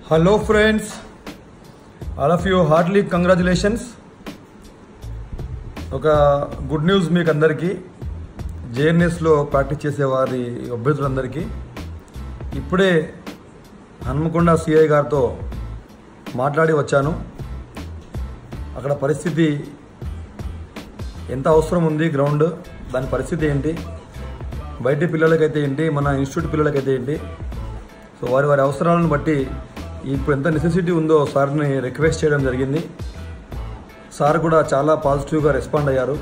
Hello friends, all of you heartily congratulations. ఒక good news మీకు అందరికీ, జేఎన్ఎస్లో ప్రాక్టీస్ చేసే వారి అభ్యర్థులందరికీ ఇప్పుడే హన్మకొండ సిఐ గారితో మాట్లాడి వచ్చాను. అక్కడ పరిస్థితి ఎంత అవసరం ఉంది, గ్రౌండ్ దాని పరిస్థితి ఏంటి, బయటి పిల్లలకైతే ఏంటి, మన ఇన్స్టిట్యూట్ పిల్లలకైతే ఏంటి, సో వారి వారి అవసరాలను బట్టి ఇప్పుడు ఎంత నెసెసిటీ ఉందో సార్ని రిక్వెస్ట్ చేయడం జరిగింది. సార్ కూడా చాలా పాజిటివ్గా రెస్పాండ్ అయ్యారు.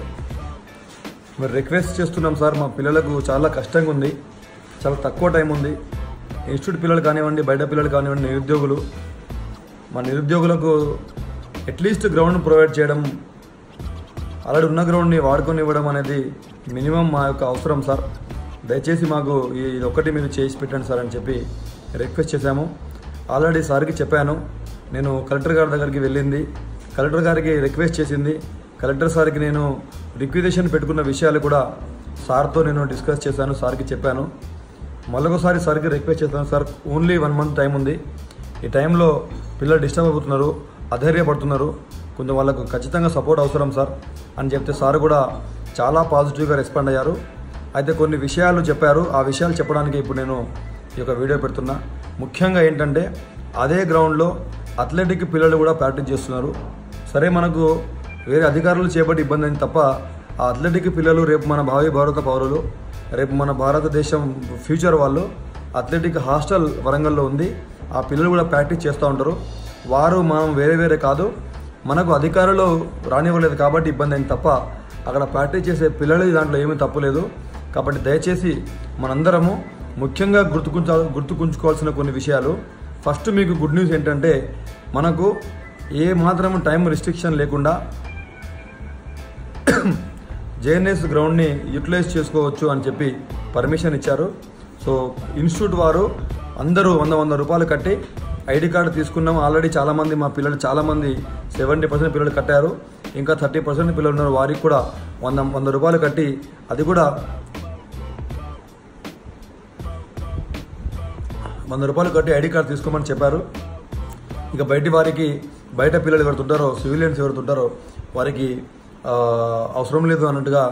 మరి రిక్వెస్ట్ చేస్తున్నాం సార్, మా పిల్లలకు చాలా కష్టంగా ఉంది, చాలా తక్కువ టైం ఉంది. ఇన్స్టిట్యూట్ పిల్లలు కానివ్వండి, బయట పిల్లలు కానివ్వండి, నిరుద్యోగులు, మా నిరుద్యోగులకు అట్లీస్ట్ గ్రౌండ్ ప్రొవైడ్ చేయడం, ఆల్రెడీ ఉన్న గ్రౌండ్ని వాడుకొని ఇవ్వడం అనేది మినిమం మా యొక్క అవసరం సార్. దయచేసి మాకు ఇది ఒక్కటి మీరు చేసి పెట్టండి సార్ అని చెప్పి రిక్వెస్ట్ చేశాము. ఆల్రెడీ సార్కి చెప్పాను, నేను కలెక్టర్ గారి దగ్గరికి వెళ్ళింది, కలెక్టర్ గారికి రిక్వెస్ట్ చేసింది. కలెక్టర్ సార్కి నేను రిక్విజిషన్ పెట్టుకున్న విషయాలు కూడా సార్తో నేను డిస్కస్ చేశాను, సార్కి చెప్పాను. మళ్ళొకసారి సార్కి రిక్వెస్ట్ చేశాను, సార్ ఓన్లీ 1 month టైం ఉంది, ఈ టైంలో పిల్లలు డిస్టర్బ్ అవుతున్నారు, అధైర్యపడుతున్నారు, కొంచెం వాళ్ళకు ఖచ్చితంగా సపోర్ట్ అవసరం సార్ అని చెప్తే సార్ కూడా చాలా పాజిటివ్గా రెస్పాండ్ అయ్యారు. అయితే కొన్ని విషయాలు చెప్పారు, ఆ విషయాలు చెప్పడానికి ఇప్పుడు నేను ఈ యొక్క వీడియో పెడుతున్నా. ముఖ్యంగా ఏంటంటే అదే గ్రౌండ్లో అథ్లెటిక్ పిల్లలు కూడా ప్రాక్టీస్ చేస్తున్నారు. సరే, మనకు వేరే అధికారులు చేపట్టి ఇబ్బంది అయింది తప్ప ఆ అథ్లెటిక్ పిల్లలు రేపు మన భావి భారత పౌరులు, రేపు మన భారతదేశం ఫ్యూచర్ వాళ్ళు. అథ్లెటిక్ హాస్టల్ వరంగల్లో ఉంది, ఆ పిల్లలు కూడా ప్రాక్టీస్ చేస్తూ ఉంటారు. వారు మనం వేరే కాదు, మనకు అధికారులు రానివ్వలేదు కాబట్టి ఇబ్బంది అయింది తప్ప అక్కడ ప్రాక్టీస్ చేసే పిల్లలు దాంట్లో ఏమీ తప్పులేదు. కాబట్టి దయచేసి మనందరము ముఖ్యంగా గుర్తుకుంచుకోవాల్సిన కొన్ని విషయాలు. ఫస్ట్ మీకు గుడ్ న్యూస్ ఏంటంటే మనకు ఏ మాత్రం టైం రిస్ట్రిక్షన్ లేకుండా జేఎన్ఎస్ గ్రౌండ్ని యూటిలైజ్ చేసుకోవచ్చు అని చెప్పి పర్మిషన్ ఇచ్చారు. సో ఇన్స్టిట్యూట్ వారు అందరూ 100 రూపాయలు కట్టి ఐడి కార్డు తీసుకున్నాం. ఆల్రెడీ చాలామంది మా పిల్లలు, చాలామంది 70% పిల్లలు కట్టారు, ఇంకా 30% పిల్లలు ఉన్నారు, వారికి కూడా 100 రూపాయలు కట్టి, అది కూడా 100 రూపాయలు కట్టి ఐడి కార్డు తీసుకోమని చెప్పారు. ఇక బయట పిల్లలు ఎవరుతుంటారో, సివిలియన్స్ ఎవరుతుంటారో వారికి అవసరం లేదు అన్నట్టుగా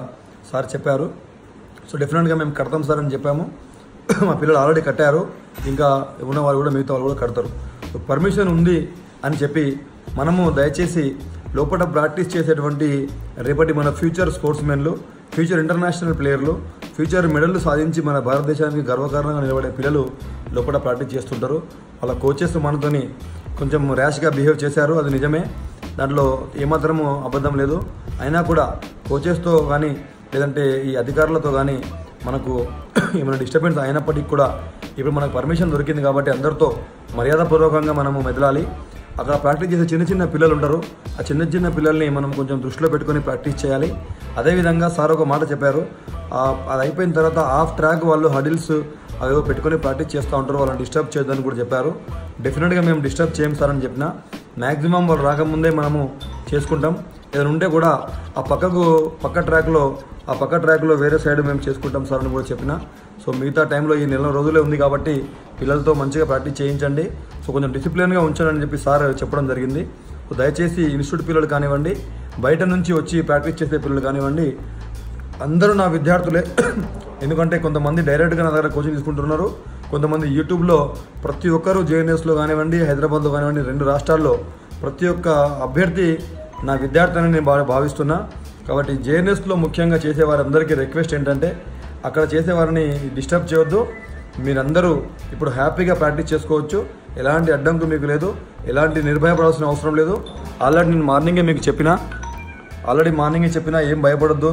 సార్ చెప్పారు. సో డెఫినెట్గా మేము కడతాం సార్ అని చెప్పాము. మా పిల్లలు ఆల్రెడీ కట్టారు, ఇంకా ఉన్న వాళ్ళు కూడా మిగతా వాళ్ళు కూడా కడతారు. సో పర్మిషన్ ఉంది అని చెప్పి మనము దయచేసి లోపల ప్రాక్టీస్ చేసేటువంటి రేపటి మన ఫ్యూచర్ స్పోర్ట్స్ మెన్లు, ఫ్యూచర్ ఇంటర్నేషనల్ ప్లేయర్లు, ఫ్యూచర్ మెడల్లు సాధించి మన భారతదేశానికి గర్వకారణంగా నిలబడే పిల్లలు లోపల ప్రాక్టీస్ చేస్తుంటారు. వాళ్ళ కోచెస్ మనతోని కొంచెం ర్యాష్గా బిహేవ్ చేశారు, అది నిజమే, దాంట్లో ఏమాత్రము అబద్ధం లేదు. అయినా కూడా కోచెస్తో కానీ లేదంటే ఈ అధికారులతో కానీ మనకు ఏమైనా డిస్టర్బెన్స్ అయినప్పటికీ కూడా ఇప్పుడు మనకు పర్మిషన్ దొరికింది కాబట్టి అందరితో మర్యాదపూర్వకంగా మనము మెదలాలి. అక్కడ ప్రాక్టీస్ చేసే చిన్న పిల్లలు ఉంటారు, ఆ చిన్న పిల్లల్ని మనం కొంచెం దృష్టిలో పెట్టుకొని ప్రాక్టీస్ చేయాలి. అదేవిధంగా సార్ ఒక మాట చెప్పారు, అది అయిపోయిన తర్వాత ఆఫ్ ట్రాక్ వాళ్ళు హడిల్స్ అవేవో పెట్టుకొని ప్రాక్టీస్ చేస్తూ ఉంటారు, వాళ్ళని డిస్టర్బ్ చేయొద్దని కూడా చెప్పారు. డెఫినెట్గా మేము డిస్టర్బ్ చేయం సార్ అని చెప్పిన, మ్యాక్సిమం వాళ్ళు రాకముందే మనము చేసుకుంటాం. ఏదైనా ఉంటే కూడా పక్క ట్రాక్లో వేరే సైడ్ మేము చేసుకుంటాం సార్ అని కూడా చెప్పిన. సో మిగతా టైంలో ఈ 4 రోజులే ఉంది కాబట్టి పిల్లలతో మంచిగా ప్రాక్టీస్ చేయించండి, సో కొంచెం డిసిప్లిన్గా ఉంచండి అని చెప్పి సార్ చెప్పడం జరిగింది. సో దయచేసి ఇన్స్టిట్యూట్ పిల్లలు కానివ్వండి, బయట నుంచి వచ్చి ప్రాక్టీస్ చేసే పిల్లలు కానివ్వండి, అందరూ నా విద్యార్థులే. ఎందుకంటే కొంతమంది డైరెక్ట్గా నా దగ్గర కోచింగ్ తీసుకుంటున్నారు, కొంతమంది యూట్యూబ్లో, ప్రతి ఒక్కరూ జేఎన్ఎస్లో కానివ్వండి, హైదరాబాద్లో కానివ్వండి, 2 రాష్ట్రాల్లో ప్రతి ఒక్క అభ్యర్థి నా విద్యార్థి అని నేను భావిస్తున్నా. కాబట్టి జేఎన్ఎస్లో ముఖ్యంగా చేసేవారందరికీ రిక్వెస్ట్ ఏంటంటే అక్కడ చేసేవారిని డిస్టర్బ్ చేయొద్దు. మీరందరూ ఇప్పుడు హ్యాపీగా ప్రాక్టీస్ చేసుకోవచ్చు, ఎలాంటి అడ్డంకు మీకు లేదు, ఎలాంటి నిర్భయపడాల్సిన అవసరం లేదు. ఆల్రెడీ నేను మార్నింగే మీకు చెప్పినా, ఏం భయపడొద్దు,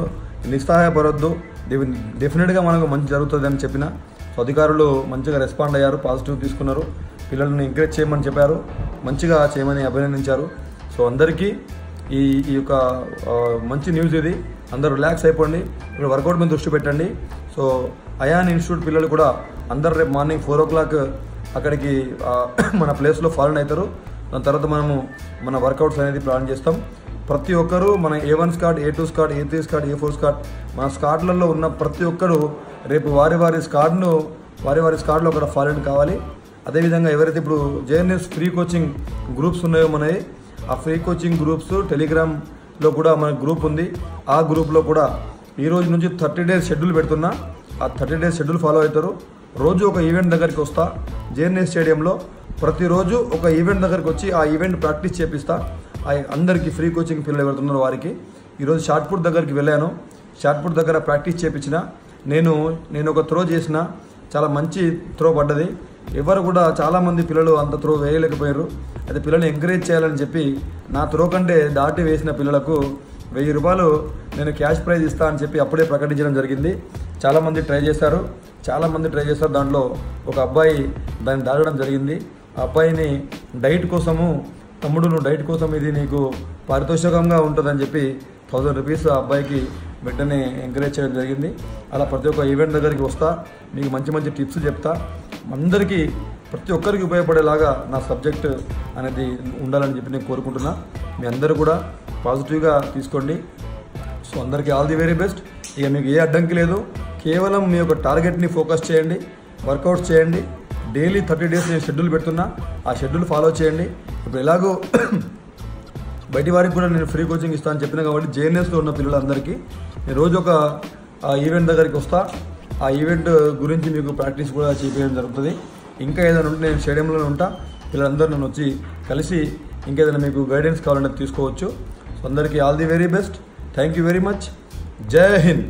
నిస్సహాయపడొద్దు, డెఫినెట్గా మనకు మంచి జరుగుతుంది అని చెప్పిన. సో అధికారులు మంచిగా రెస్పాండ్ అయ్యారు, పాజిటివ్ తీసుకున్నారు, పిల్లల్ని ఎంకరేజ్ చేయమని చెప్పారు, మంచిగా చేయమని అభినందించారు. సో అందరికీ ఈ యొక్క మంచి న్యూస్ ఇది. అందరూ రిలాక్స్ అయిపోండి, ఇప్పుడు వర్కౌట్ మీద దృష్టి పెట్టండి. సో అయాన్ ఇన్స్టిట్యూట్ పిల్లలు కూడా అందరు రేపు మార్నింగ్ 4 o'clock అక్కడికి మన ప్లేస్లో ఫారెన్ అవుతారు. దాని తర్వాత మనము మన వర్కౌట్స్ అనేది ప్లాన్ చేస్తాం. ప్రతి ఒక్కరూ మన A1 Scott, A2 Scott, A3 Scott, A4 Scott, మన స్కాట్లలో ఉన్న ప్రతి ఒక్కరు రేపు వారి స్కాడ్లో అక్కడ ఫారెన్ కావాలి. అదేవిధంగా ఎవరైతే ఇప్పుడు జేఎన్ఎస్ ఫ్రీ కోచింగ్ గ్రూప్స్ ఉన్నాయో మనవి, ఆ ఫ్రీ కోచింగ్ గ్రూప్స్ టెలిగ్రామ్లో కూడా మన గ్రూప్ ఉంది. ఆ గ్రూప్లో కూడా ఈ రోజు నుంచి 30 days షెడ్యూల్ పెడుతున్నా. ఆ 30 days షెడ్యూల్ ఫాలో అవుతారు. రోజు ఒక ఈవెంట్ దగ్గరికి వస్తా. జేఎన్ఎస్ స్టేడియంలో ప్రతిరోజు ఒక ఈవెంట్ దగ్గరికి వచ్చి ఆ ఈవెంట్ ప్రాక్టీస్ చేపిస్తా. అందరికీ ఫ్రీ కోచింగ్ పిల్లలు ఎవరుతున్నారో వారికి. ఈరోజు షార్ట్పుట్ దగ్గరికి వెళ్ళాను. షార్ట్పుట్ దగ్గర ప్రాక్టీస్ చేపించిన. నేను ఒక త్రో చేసిన, చాలా మంచి త్రో పడ్డది. ఎవరు కూడా చాలామంది పిల్లలు అంత త్రో వేయలేకపోయారు. అయితే పిల్లల్ని ఎంకరేజ్ చేయాలని చెప్పి నా త్రో కంటే దాటి వేసిన పిల్లలకు 1000 రూపాయలు నేను క్యాష్ ప్రైజ్ ఇస్తా అని చెప్పి అప్పుడే ప్రకటించడం జరిగింది. చాలామంది ట్రై చేశారు. దాంట్లో ఒక అబ్బాయి దాన్ని దాటడం జరిగింది. ఆ అబ్బాయిని డైట్ కోసము, తమ్ముడు నువ్వు డైట్ కోసం ఇది నీకు పారితోషికంగా ఉంటుందని చెప్పి 1000 రూపీస్ ఆ అబ్బాయికి వెంటనే ఎంకరేజ్ చేయడం జరిగింది. అలా ప్రతి ఒక్క ఈవెంట్ దగ్గరికి వస్తా, మీకు మంచి మంచి టిప్స్ చెప్తా. అందరికీ ప్రతి ఒక్కరికి ఉపయోగపడేలాగా నా సబ్జెక్ట్ అనేది ఉండాలని చెప్పి నేను కోరుకుంటున్నా. మీ అందరూ కూడా పాజిటివ్గా తీసుకోండి. సో అందరికీ ఆల్ ది వెరీ బెస్ట్. ఇక మీకు ఏ అడ్డంకి లేదు. కేవలం మీ యొక్క టార్గెట్ని ఫోకస్ చేయండి, వర్కౌట్స్ చేయండి. డైలీ 30 days నేను షెడ్యూల్ పెడుతున్నా. ఆ షెడ్యూల్ ఫాలో చేయండి. ఇప్పుడు ఎలాగో బయటి వారికి కూడా నేను ఫ్రీ కోచింగ్ ఇస్తాను చెప్పినా కాబట్టి జేఎన్ఎస్లో ఉన్న పిల్లలందరికీ నేను రోజు ఒక ఈవెంట్ దగ్గరికి వస్తా. ఆ ఈవెంట్ గురించి మీకు ప్రాక్టీస్ కూడా చేయించడం జరుగుతుంది. ఇంకా ఏదైనా ఉంటే నేను స్టేడియంలోనే ఉంటా. పిల్లలందరూ నన్ను వచ్చి కలిసి ఇంకేదైనా మీకు గైడెన్స్ కావాలంటే తీసుకోవచ్చు. సో అందరికీ all the very best. Thank you very much. జై హింద్.